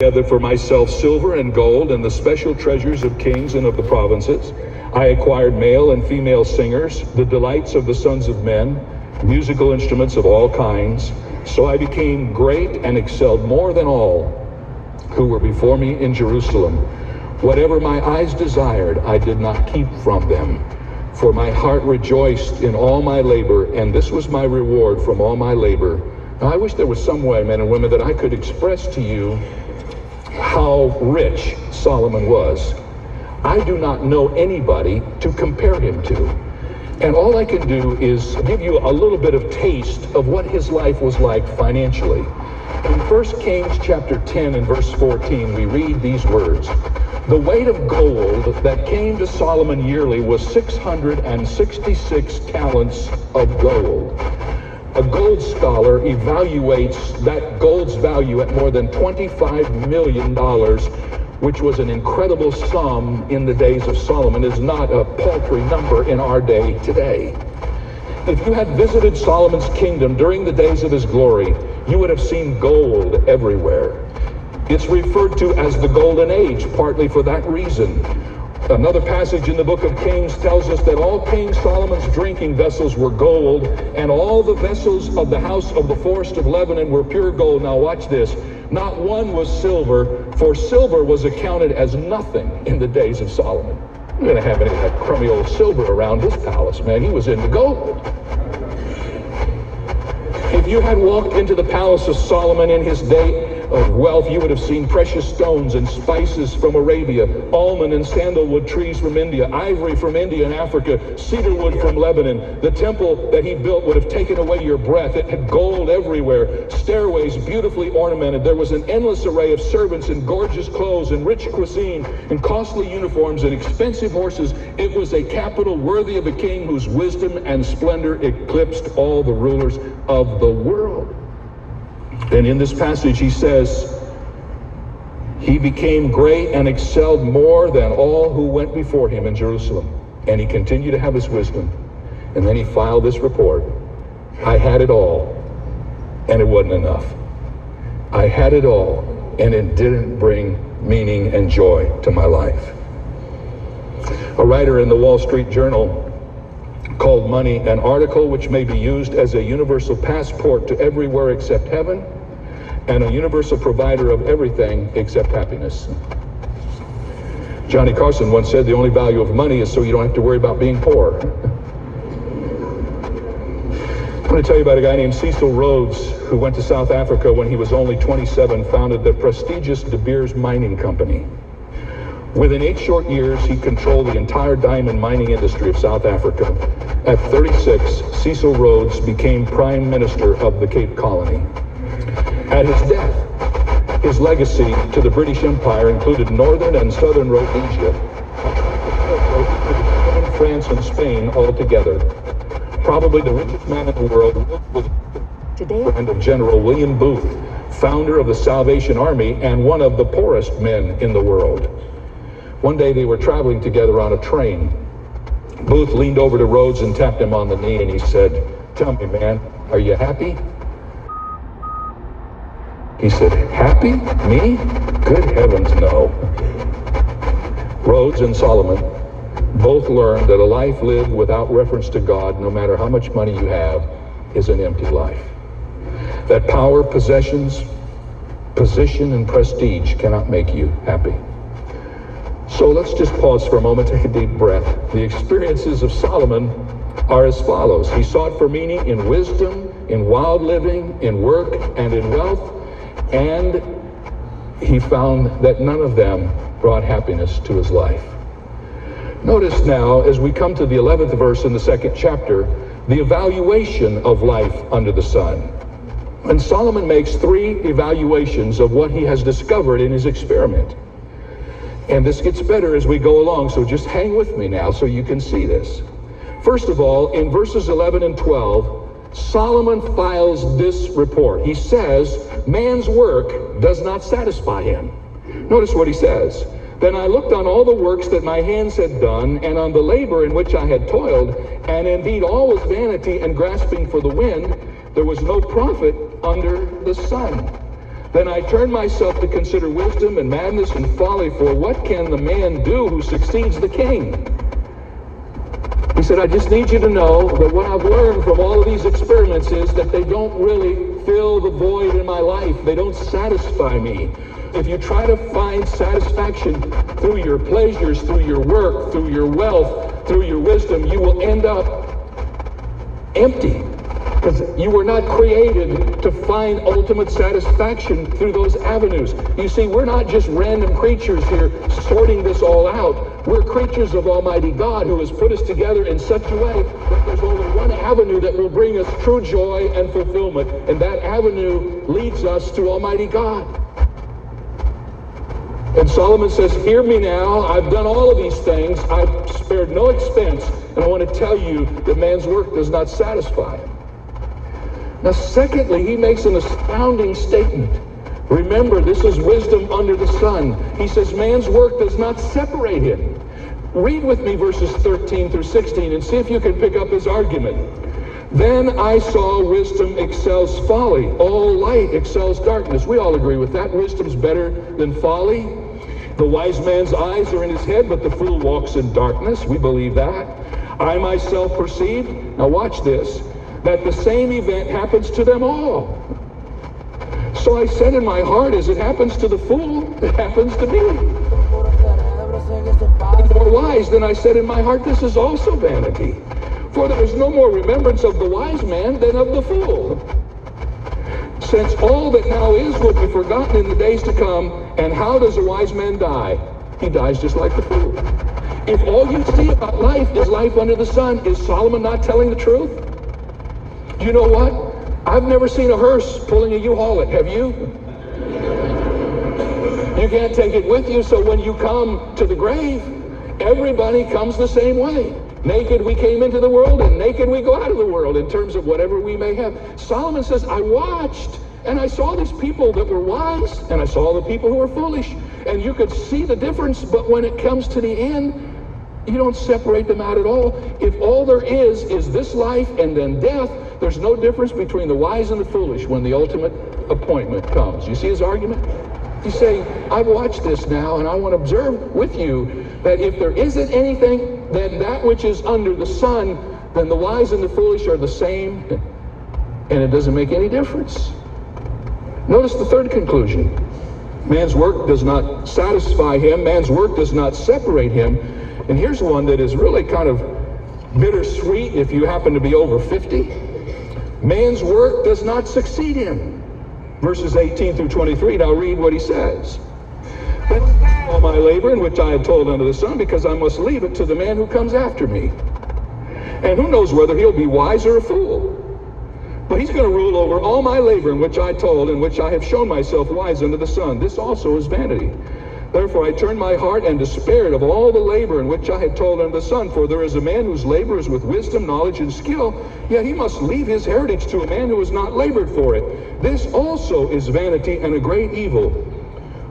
together for myself silver and gold and the special treasures of kings and of the provinces. I acquired male and female singers, the delights of the sons of men, musical instruments of all kinds. So I became great and excelled more than all who were before me in Jerusalem. Whatever my eyes desired, I did not keep from them. For my heart rejoiced in all my labor, and this was my reward from all my labor. Now, I wish there was some way, men and women, that I could express to you how rich Solomon was. I do not know anybody to compare him to. And all I can do is give you a little bit of taste of what his life was like financially. In 1 Kings chapter 10 and verse 14, we read these words. The weight of gold that came to Solomon yearly was 666 talents of gold. A gold scholar evaluates that gold's value at more than $25 million, which was an incredible sum in the days of Solomon. Is not a paltry number in our day today. If you had visited Solomon's kingdom during the days of his glory, you would have seen gold everywhere. It's referred to as the Golden Age, partly for that reason. Another passage in the book of Kings tells us that all King Solomon's drinking vessels were gold, and all the vessels of the house of the forest of Lebanon were pure gold. Now watch this. Not one was silver, for silver was accounted as nothing in the days of Solomon. We didn't have any of that crummy old silver around his palace, man. He was into gold. If you had walked into the palace of Solomon in his day of wealth, you would have seen precious stones and spices from Arabia, almond and sandalwood trees from India, ivory from India and Africa, cedar wood from Lebanon. The temple that he built would have taken away your breath. It had gold everywhere, stairways beautifully ornamented. There was an endless array of servants in gorgeous clothes and rich cuisine and costly uniforms and expensive horses. It was a capital worthy of a king whose wisdom and splendor eclipsed all the rulers of the world. And in this passage he says, he became great and excelled more than all who went before him in Jerusalem. And he continued to have his wisdom. And then he filed this report. I had it all, and it wasn't enough. I had it all, and it didn't bring meaning and joy to my life. A writer in the Wall Street Journal called Money an article which may be used as a universal passport to everywhere except heaven, and a universal provider of everything except happiness. Johnny Carson once said the only value of money is so you don't have to worry about being poor. I'm going to tell you about a guy named Cecil Rhodes who went to South Africa when he was only 27, founded the prestigious De Beers Mining Company. Within 8 short years, he controlled the entire diamond mining industry of South Africa. At 36, Cecil Rhodes became Prime Minister of the Cape Colony. At his death, his legacy to the British Empire included northern and southern Rhodesia, France and Spain all together. Probably the richest man in the world was a friend of General William Booth, founder of the Salvation Army and one of the poorest men in the world. One day they were traveling together on a train. Booth leaned over to Rhodes and tapped him on the knee, and he said, "Tell me, man, are you happy?" He said, "Happy? Me? Good heavens, no." Rhodes and Solomon both learned that a life lived without reference to God, no matter how much money you have, is an empty life. That power, possessions, position, and prestige cannot make you happy. So let's just pause for a moment, take a deep breath. The experiences of Solomon are as follows. He sought for meaning in wisdom, in wild living, in work, and in wealth, and he found that none of them brought happiness to his life. Notice now, as we come to the 11th verse in the 2nd chapter, the evaluation of life under the sun. And Solomon makes 3 evaluations of what he has discovered in his experiment. And this gets better as we go along, so just hang with me now so you can see this. First of all, in verses 11 and 12, Solomon files this report. He says, man's work does not satisfy him. Notice what he says. Then I looked on all the works that my hands had done, and on the labor in which I had toiled, and indeed all was vanity and grasping for the wind. There was no profit under the sun. Then I turned myself to consider wisdom and madness and folly, for what can the man do who succeeds the king? He said, I just need you to know that what I've learned from all of these experiments is that they don't really fill the void in my life. They don't satisfy me. If you try to find satisfaction through your pleasures, through your work, through your wealth, through your wisdom, you will end up empty. Because you were not created to find ultimate satisfaction through those avenues. You see, we're not just random creatures here sorting this all out. We're creatures of Almighty God who has put us together in such a way that there's only one avenue that will bring us true joy and fulfillment. And that avenue leads us to Almighty God. And Solomon says, hear me now, I've done all of these things, I've spared no expense, and I want to tell you that man's work does not satisfy him. Now, secondly, he makes an astounding statement. Remember, this is wisdom under the sun. He says, man's work does not separate him. Read with me verses 13 through 16 and see if you can pick up his argument. Then I saw wisdom excels folly. All light excels darkness. We all agree with that. Wisdom's better than folly. The wise man's eyes are in his head, but the fool walks in darkness. We believe that. I myself perceived, now watch this, that the same event happens to them all. So I said in my heart, as it happens to the fool, it happens to me. More wise than I said in my heart, this is also vanity. For there is no more remembrance of the wise man than of the fool. Since all that now is will be forgotten in the days to come, and how does a wise man die? He dies just like the fool. If all you see about life is life under the sun, is Solomon not telling the truth? You know what? I've never seen a hearse pulling a U-Haul it, have you? You can't take it with you, so when you come to the grave, everybody comes the same way. Naked we came into the world, and naked we go out of the world in terms of whatever we may have. Solomon says, I watched, and I saw these people that were wise, and I saw the people who were foolish, and you could see the difference, but when it comes to the end, you don't separate them out at all. If all there is this life and then death, there's no difference between the wise and the foolish when the ultimate appointment comes. You see his argument? He's saying, I've watched this now, and I want to observe with you that if there isn't anything, then that which is under the sun, then the wise and the foolish are the same, and it doesn't make any difference. Notice the third conclusion. Man's work does not satisfy him. Man's work does not separate him. And here's one that is really kind of bittersweet if you happen to be over 50. Man's work does not succeed him. Verses 18 through 23, now read what he says. But all my labor in which I had toiled under the sun, because I must leave it to the man who comes after me. And who knows whether he'll be wise or a fool. But he's going to rule over all my labor in which I toiled, in which I have shown myself wise under the sun. This also is vanity. Therefore I turned my heart and despaired of all the labor in which I had toiled under the sun. For there is a man whose labor is with wisdom, knowledge, and skill, yet he must leave his heritage to a man who has not labored for it. This also is vanity and a great evil.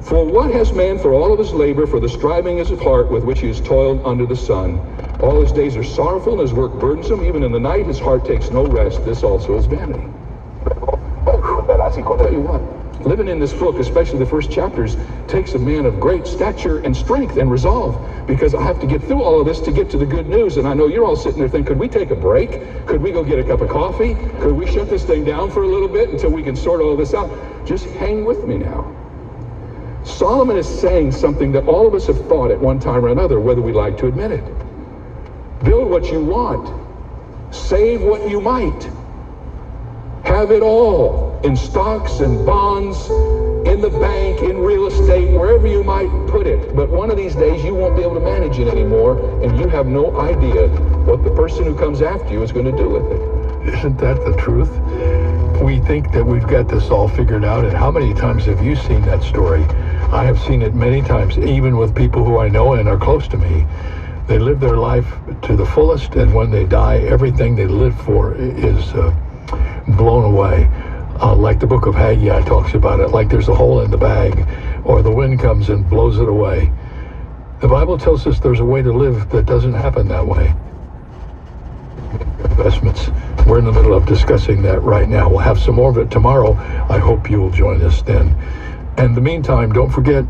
For what has man for all of his labor, for the striving is of heart with which he has toiled under the sun? All his days are sorrowful, and his work burdensome. Even in the night his heart takes no rest. This also is vanity. I'll tell you what. Living in this book, especially the first chapters, takes a man of great stature and strength and resolve, because I have to get through all of this to get to the good news. And I know you're all sitting there thinking, could we take a break? Could we go get a cup of coffee? Could we shut this thing down for a little bit until we can sort all this out? Just hang with me now. Solomon is saying something that all of us have thought at one time or another, whether we like to admit it. Build what you want. Save what you might. Have it all in stocks and bonds, in the bank, in real estate, wherever you might put it. But one of these days you won't be able to manage it anymore, and you have no idea what the person who comes after you is going to do with it. Isn't that the truth? We think that we've got this all figured out, and how many times have you seen that story? I have seen it many times, even with people who I know and are close to me. They live their life to the fullest, and when they die, everything they lived for is blown away. Like the book of Haggai talks about it, like there's a hole in the bag, or the wind comes and blows it away. The Bible tells us there's a way to live that doesn't happen that way. Investments We're in the middle of discussing that right now. We'll have some more of it tomorrow. I hope you will join us then. And in the meantime, don't forget,